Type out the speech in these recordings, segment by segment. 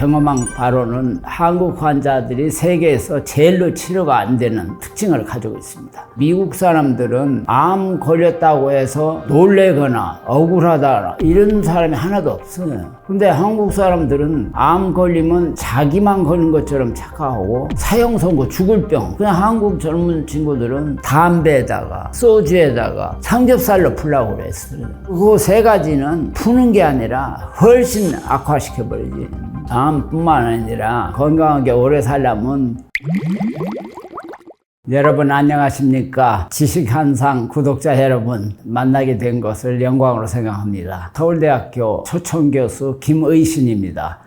경험한 바로는 한국 환자들이 세계에서 제일로 치료가 안 되는 특징을 가지고 있습니다. 미국 사람들은 암 걸렸다고 해서 놀래거나 억울하다 이런 사람이 하나도 없어요. 근데 한국 사람들은 암 걸리면 자기만 걸린 것처럼 착각하고 사형 선고 죽을 병. 그냥 한국 젊은 친구들은 담배에다가 소주에다가 삼겹살로 풀라고 그랬어요. 그 세 가지는 푸는 게 아니라 훨씬 악화시켜버리지. 암뿐만 아니라 건강하게 오래 살려면 여러분 안녕하십니까? 지식한상 구독자 여러분 만나게 된 것을 영광으로 생각합니다. 서울대학교 초청교수 김의신입니다.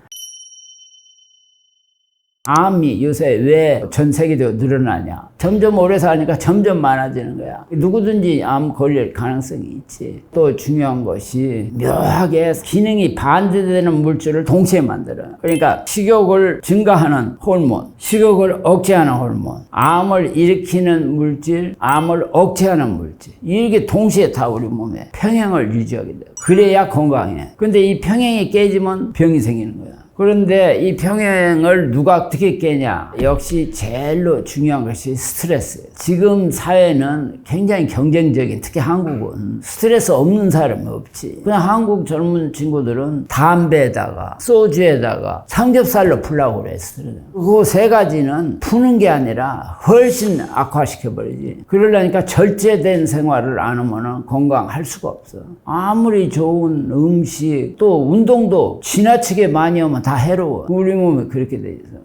암이 요새 왜 전 세계적으로 늘어나냐? 점점 오래 사니까 점점 많아지는 거야. 누구든지 암 걸릴 가능성이 있지. 또 중요한 것이 묘하게 기능이 반대되는 물질을 동시에 만들어요. 그러니까 식욕을 증가하는 호르몬, 식욕을 억제하는 호르몬, 암을 일으키는 물질, 암을 억제하는 물질. 이게 동시에 다 우리 몸에 평행을 유지하게 돼요. 그래야 건강해. 근데 이 평행이 깨지면 병이 생기는 거야. 그런데 이 평행을 누가 어떻게 깨냐? 역시 제일로 중요한 것이 스트레스예요. 지금 사회는 굉장히 경쟁적인, 특히 한국은 스트레스 없는 사람이 없지. 그냥 한국 젊은 친구들은 담배에다가 소주에다가 삼겹살로 풀라고 그랬어요. 그 세 가지는 푸는 게 아니라 훨씬 악화시켜버리지. 그러려니까 절제된 생활을 안 하면 건강할 수가 없어. 아무리 좋은 음식 또 운동도 지나치게 많이 하면 다 해로워. 우리 몸이 그렇게 돼 있어.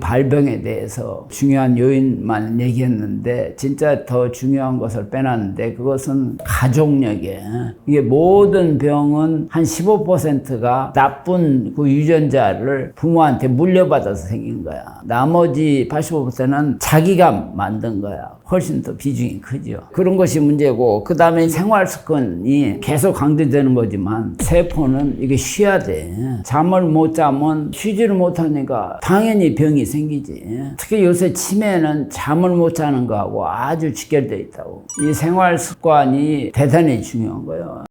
발병에 대해서 중요한 요인만 얘기했는데 진짜 더 중요한 것을 빼놨는데 그것은 가족력이에요. 이게 모든 병은 한 15%가 나쁜 그 유전자를 부모한테 물려받아서 생긴 거야. 나머지 85%는 자기가 만든 거야. 훨씬 더 비중이 크죠. 그런 것이 문제고, 그 다음에 생활 습관이 계속 강조되는 거지만 세포는 이게 쉬어야 돼. 잠을 못 자면 쉬지를 못하니까 당연히 병이 생기지. 특히 요새 치매는 잠을 못 자는 거하고 아주 직결되어 있다고. 이 생활 습관이 대단히 중요한 거예요.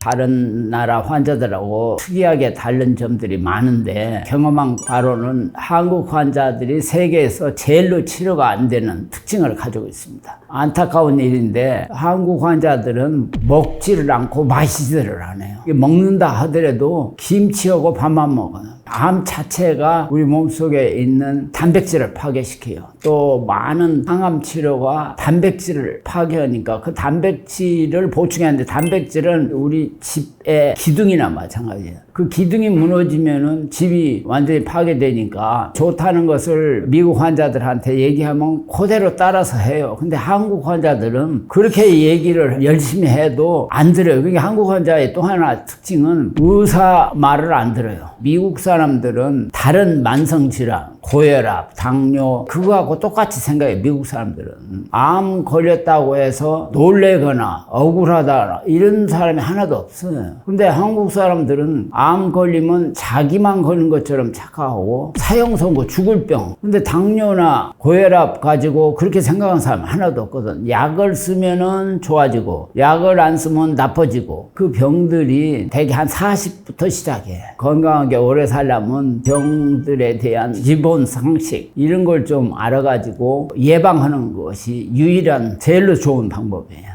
다른 나라 환자들하고 특이하게 다른 점들이 많은데 경험한 바로는 한국 환자들이 세계에서 제일로 치료가 안 되는 특징을 가지고 있습니다. 안타까운 일인데 한국 환자들은 먹지를 않고 마시지를 않아요. 먹는다 하더라도 김치하고 밥만 먹어요. 암 자체가 우리 몸속에 있는 단백질을 파괴시켜요. 또 많은 항암 치료가 단백질을 파괴하니까 그 단백질을 보충하는데 단백질은 우리 집의 기둥이나 마찬가지예요. 그 기둥이 무너지면은 집이 완전히 파괴되니까 좋다는 것을 미국 환자들한테 얘기하면 그대로 따라서 해요. 근데 한국 환자들은 그렇게 얘기를 열심히 해도 안 들어요. 그러니까 한국 환자의 또 하나 특징은 의사 말을 안 들어요. 미국 사람들은 다른 만성질환, 고혈압, 당뇨 그거하고 똑같이 생각해요. 미국 사람들은 암 걸렸다고 해서 놀래거나 억울하다 이런 사람이 하나도 없어요. 근데 한국 사람들은 암 걸리면 자기만 걸린 것처럼 착각하고 사형 선고 죽을 병. 근데 당뇨나 고혈압 가지고 그렇게 생각하는 사람 하나도 없거든. 약을 쓰면은 좋아지고 약을 안 쓰면 나빠지고 그 병들이 대개 한 40부터 시작해. 건강하게 오래 살려면 병들에 대한 기본 상식 이런 걸 좀 알아가지고 예방하는 것이 유일한 제일로 좋은 방법이에요.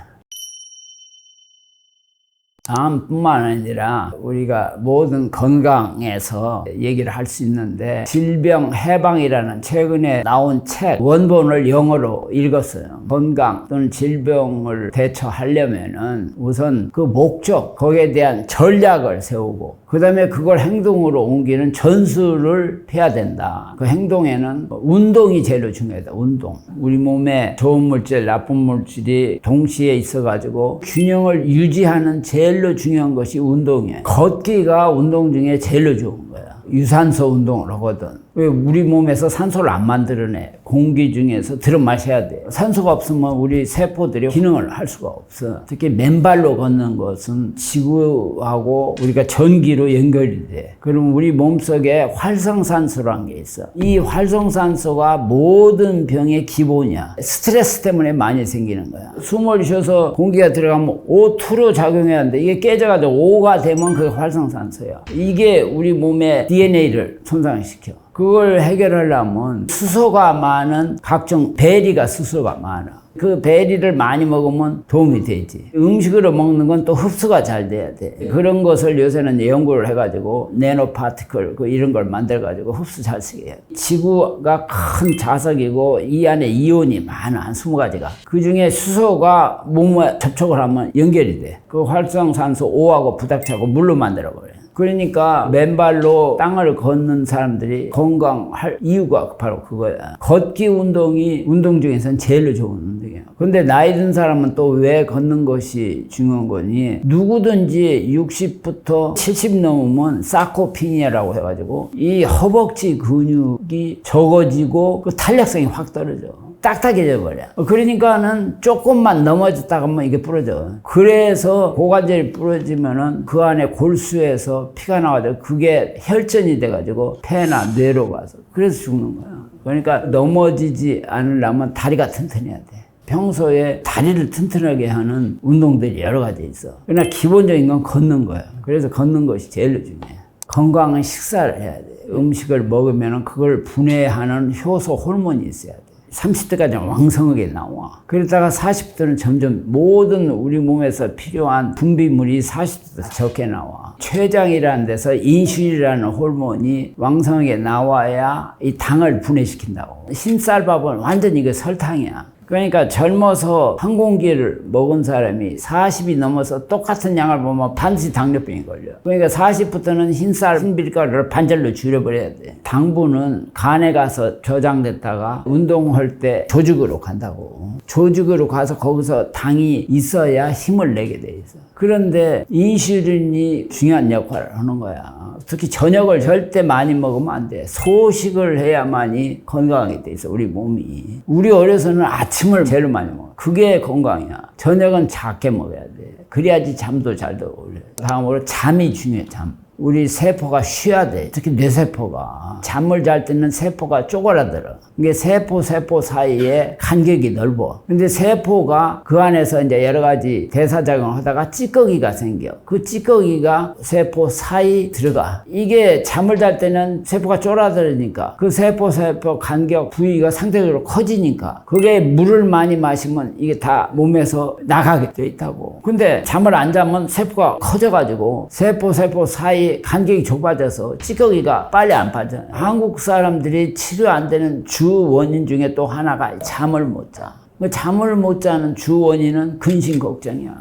암뿐만 아니라 우리가 모든 건강에서 얘기를 할 수 있는데 질병 해방이라는 최근에 나온 책 원본을 영어로 읽었어요. 건강 또는 질병을 대처하려면은 우선 그 목적 거기에 대한 전략을 세우고 그 다음에 그걸 행동으로 옮기는 전술을 펴야 된다. 그 행동에는 운동이 제일 중요하다. 운동. 우리 몸에 좋은 물질, 나쁜 물질이 동시에 있어가지고 균형을 유지하는 제일로 중요한 것이 운동이에요. 걷기가 운동 중에 제일로 좋은 거야. 유산소 운동을 하거든. 왜 우리 몸에서 산소를 안 만들어내? 공기 중에서 들어 마셔야 돼. 산소가 없으면 우리 세포들이 기능을 할 수가 없어. 특히 맨발로 걷는 것은 지구하고 우리가 전기로 연결이 돼. 그럼 우리 몸속에 활성산소라는 게 있어. 이 활성산소가 모든 병의 기본이야. 스트레스 때문에 많이 생기는 거야. 숨을 쉬어서 공기가 들어가면 O2로 작용해야 하는데 이게 깨져가지고 O가 되면 그게 활성산소야. 이게 우리 몸의 DNA를 손상시켜. 그걸 해결하려면 수소가 많은 각종 베리가 수소가 많아. 그 베리를 많이 먹으면 도움이 되지. 음식으로 먹는 건 또 흡수가 잘 돼야 돼. 그런 것을 요새는 연구를 해가지고 네노 파티클 이런 걸 만들어가지고 흡수 잘 쓰게 해. 지구가 큰 자석이고 이 안에 이온이 많아. 한 20가지가. 그 중에 수소가 몸에 접촉을 하면 연결이 돼. 그 활성산소 O하고 부닥쳐고 물로 만들어버려. 그러니까 맨발로 땅을 걷는 사람들이 건강할 이유가 바로 그거야. 걷기 운동이 운동 중에서는 제일 좋은 운동이야. 근데 나이 든 사람은 또 왜 걷는 것이 중요한 거니? 누구든지 60부터 70 넘으면 사코피니아라고 해가지고 이 허벅지 근육이 적어지고 그 탄력성이 확 떨어져. 딱딱해져 버려. 그러니까는 조금만 넘어졌다 하면 이게 부러져. 그래서 고관절이 부러지면은 그 안에 골수에서 피가 나와서 그게 혈전이 돼가지고 폐나 뇌로 가서 그래서 죽는 거야. 그러니까 넘어지지 않으려면 다리가 튼튼해야 돼. 평소에 다리를 튼튼하게 하는 운동들이 여러 가지 있어. 그러나 기본적인 건 걷는 거야. 그래서 걷는 것이 제일 중요해. 건강한 식사를 해야 돼. 음식을 먹으면 그걸 분해하는 효소 호르몬이 있어야 돼. 30대까지는 왕성하게 나와. 그러다가 40대는 점점 모든 우리 몸에서 필요한 분비물이 40대에서 적게 나와. 췌장이라는 데서 인슐린이라는 호르몬이 왕성하게 나와야 이 당을 분해시킨다고. 흰쌀밥은 완전히 이거 설탕이야. 그러니까 젊어서 한 공기를 먹은 사람이 40이 넘어서 똑같은 양을 보면 반드시 당뇨병이 걸려. 그러니까 40부터는 흰쌀 분비가루를 반절로 줄여버려야 돼. 당분은 간에 가서 저장됐다가 운동할 때 조직으로 간다고. 조직으로 가서 거기서 당이 있어야 힘을 내게 돼 있어. 그런데 인슐린이 중요한 역할을 하는 거야. 특히 저녁을 절대 많이 먹으면 안 돼. 소식을 해야만이 건강하게 돼 있어, 우리 몸이. 우리 어려서는 아침을 제일 많이 먹어. 그게 건강이야. 저녁은 작게 먹어야 돼. 그래야지 잠도 잘 들어올려. 다음으로 잠이 중요해, 잠. 우리 세포가 쉬어야 돼. 특히 뇌세포가. 잠을 잘 때는 세포가 쪼그라들어. 이게 세포 사이에 간격이 넓어. 근데 세포가 그 안에서 이제 여러 가지 대사작용을 하다가 찌꺼기가 생겨. 그 찌꺼기가 세포 사이 들어가. 이게 잠을 잘 때는 세포가 쪼그라들으니까 그 세포 간격 부위가 상대적으로 커지니까 그게 물을 많이 마시면 이게 다 몸에서 나가게 돼 있다고. 근데 잠을 안 자면 세포가 커져가지고 세포 사이 간격이 좁아져서 찌꺼기가 빨리 안 빠져. 한국 사람들이 치료 안 되는 주 원인 중에 또 하나가 잠을 못 자. 잠을 못 자는 주 원인은 근심 걱정이야.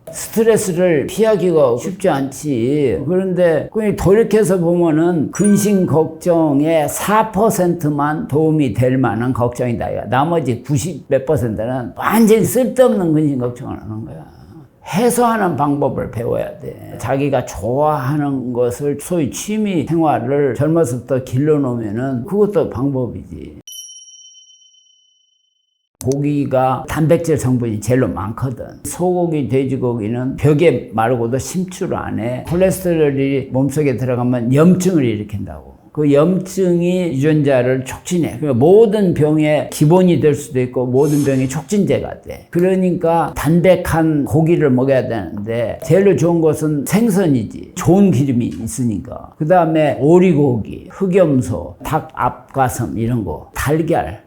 스트레스를 피하기가 쉽지 않지. 그런데 돌이켜서 보면은 근심 걱정의 4%만 도움이 될 만한 걱정이다. 나머지 90몇 %는 완전히 쓸데없는 근심 걱정을 하는 거야. 해소하는 방법을 배워야 돼. 자기가 좋아하는 것을 소위 취미 생활을 젊어서부터 길러놓으면은 그것도 방법이지. 고기가 단백질 성분이 제일 많거든. 소고기, 돼지고기는 벽에 마르고도 심줄 안에 콜레스테롤이 몸속에 들어가면 염증을 일으킨다고. 그 염증이 유전자를 촉진해. 그러니까 모든 병의 기본이 될 수도 있고 모든 병이 촉진제가 돼. 그러니까 담백한 고기를 먹어야 되는데 제일 좋은 것은 생선이지. 좋은 기름이 있으니까. 그 다음에 오리고기, 흑염소, 닭 앞가슴 이런 거.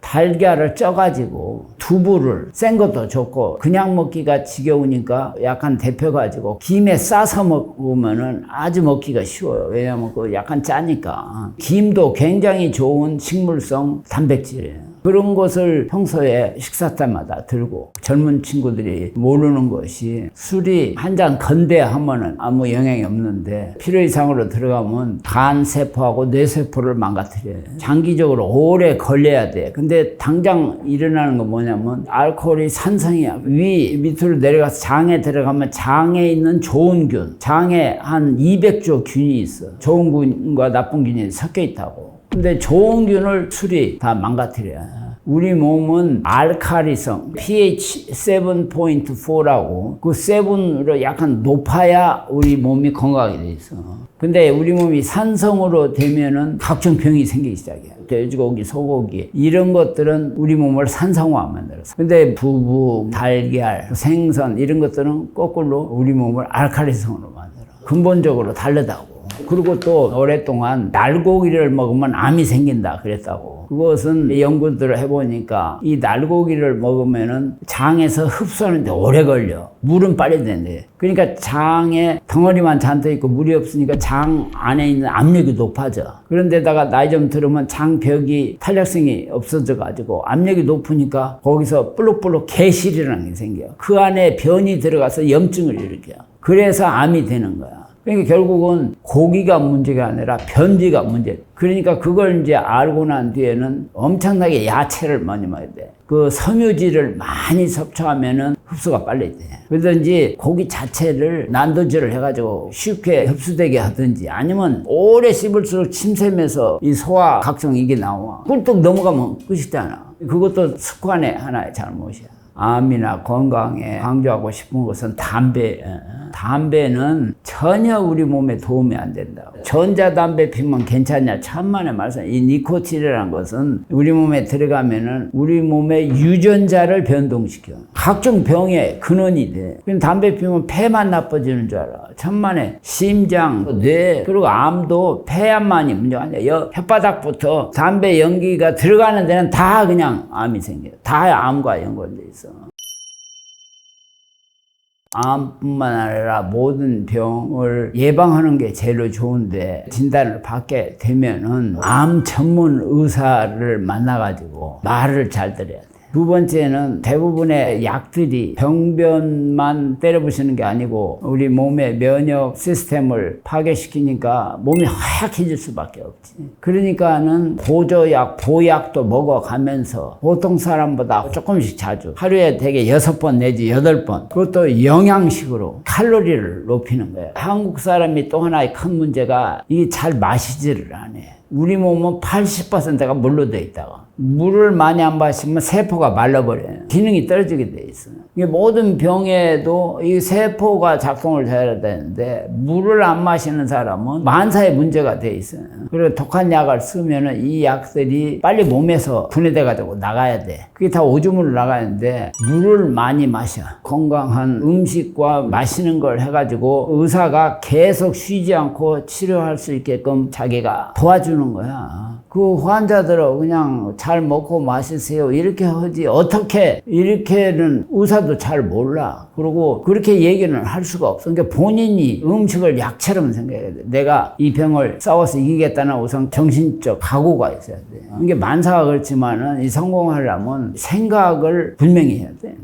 달걀을 쪄가지고 두부를 센 것도 좋고 그냥 먹기가 지겨우니까 약간 데펴가지고 김에 싸서 먹으면은 아주 먹기가 쉬워요. 왜냐면 그 약간 짜니까. 김도 굉장히 좋은 식물성 단백질이에요. 그런 것을 평소에 식사 때마다 들고 젊은 친구들이 모르는 것이 술이 한 잔 건대하면은 아무 영향이 없는데 필요 이상으로 들어가면 간 세포하고 뇌 세포를 망가뜨려요. 장기적으로 오래 걸려야 돼. 근데 당장 일어나는 건 뭐냐면 알코올이 산성이야. 위 밑으로 내려가서 장에 들어가면 장에 있는 좋은 균, 장에 한 200조 균이 있어. 좋은 균과 나쁜 균이 섞여 있다고. 근데 좋은 균을 술이 다 망가뜨려요. 우리 몸은 알칼리성 pH 7.4라고 그 7으로 약간 높아야 우리 몸이 건강하게 돼 있어. 근데 우리 몸이 산성으로 되면은 각종 병이 생기기 시작해요. 돼지고기, 소고기 이런 것들은 우리 몸을 산성화 만들었어. 근데 두부, 달걀, 생선 이런 것들은 거꾸로 우리 몸을 알칼리성으로 만들어. 근본적으로 다르다고. 그리고 또 오랫동안 날고기를 먹으면 암이 생긴다 그랬다고. 그것은 연구들을 해보니까 이 날고기를 먹으면은 장에서 흡수하는데 오래 걸려. 물은 빨리 된대. 그러니까 장에 덩어리만 잔뜩 있고 물이 없으니까 장 안에 있는 압력이 높아져. 그런데다가 나이 좀 들으면 장벽이 탄력성이 없어져 가지고 압력이 높으니까 거기서 볼록볼록 개실이라는 게 생겨. 그 안에 변이 들어가서 염증을 일으켜. 그래서 암이 되는 거야. 그러니까 결국은 고기가 문제가 아니라 변비가 문제. 그러니까 그걸 이제 알고 난 뒤에는 엄청나게 야채를 많이 먹어야 돼. 그 섬유질을 많이 섭취하면은 흡수가 빨리 돼. 그러든지 고기 자체를 난도질을 해가지고 쉽게 흡수되게 하든지 아니면 오래 씹을수록 침샘에서 이 소화 각종 이게 나와. 꿀떡 넘어가면 끝이잖아. 그것도 습관의 하나의 잘못이야. 암이나 건강에 강조하고 싶은 것은 담배. 담배는 전혀 우리 몸에 도움이 안 된다. 전자담배 피면 괜찮냐? 천만의 말씀. 이 니코틴이라는 것은 우리 몸에 들어가면은 우리 몸의 유전자를 변동시켜. 각종 병의 근원이 돼. 그럼 담배 피면 폐만 나빠지는 줄 알아. 천만의 심장, 뇌, 그리고 암도 폐암만이 문제가 아니야. 혓바닥부터 담배 연기가 들어가는 데는 다 그냥 암이 생겨. 다 암과 연관돼 있어. 암뿐만 아니라 모든 병을 예방하는 게 제일 좋은데 진단을 받게 되면은 암 전문 의사를 만나가지고 말을 잘 들어야 돼. 두 번째는 대부분의 약들이 병변만 때려부시는 게 아니고 우리 몸의 면역 시스템을 파괴시키니까 몸이 허약해질 수밖에 없지. 그러니까는 보조약, 보약도 먹어가면서 보통 사람보다 조금씩 자주 하루에 되게 6번 내지 8번 그것도 영양식으로 칼로리를 높이는 거예요. 한국 사람이 또 하나의 큰 문제가 이게 잘 마시지를 않아요. 우리 몸은 80%가 물로 돼 있다가 물을 많이 안 마시면 세포가 말라버려요. 기능이 떨어지게 돼 있어요. 이게 모든 병에도 이 세포가 작동을 해야 되는데 물을 안 마시는 사람은 만사에 문제가 돼 있어요. 그리고 독한 약을 쓰면은 이 약들이 빨리 몸에서 분해돼 가지고 나가야 돼. 그게 다 오줌으로 나가는데 물을 많이 마셔. 건강한 음식과 마시는 걸 해가지고 의사가 계속 쉬지 않고 치료할 수 있게끔 자기가 도와주는 거야. 그 환자들은 그냥 잘 먹고 마시세요 이렇게 하지 어떻게 이렇게는 의사도 잘 몰라. 그리고 그렇게 얘기는 할 수가 없어. 그러니까 본인이 음식을 약처럼 생각해야 돼. 내가 이 병을 싸워서 이기겠다는 우선 정신적 각오가 있어야 돼. 이게 만사가 그렇지만은 이 성공하려면 생각을 분명히 해야 돼.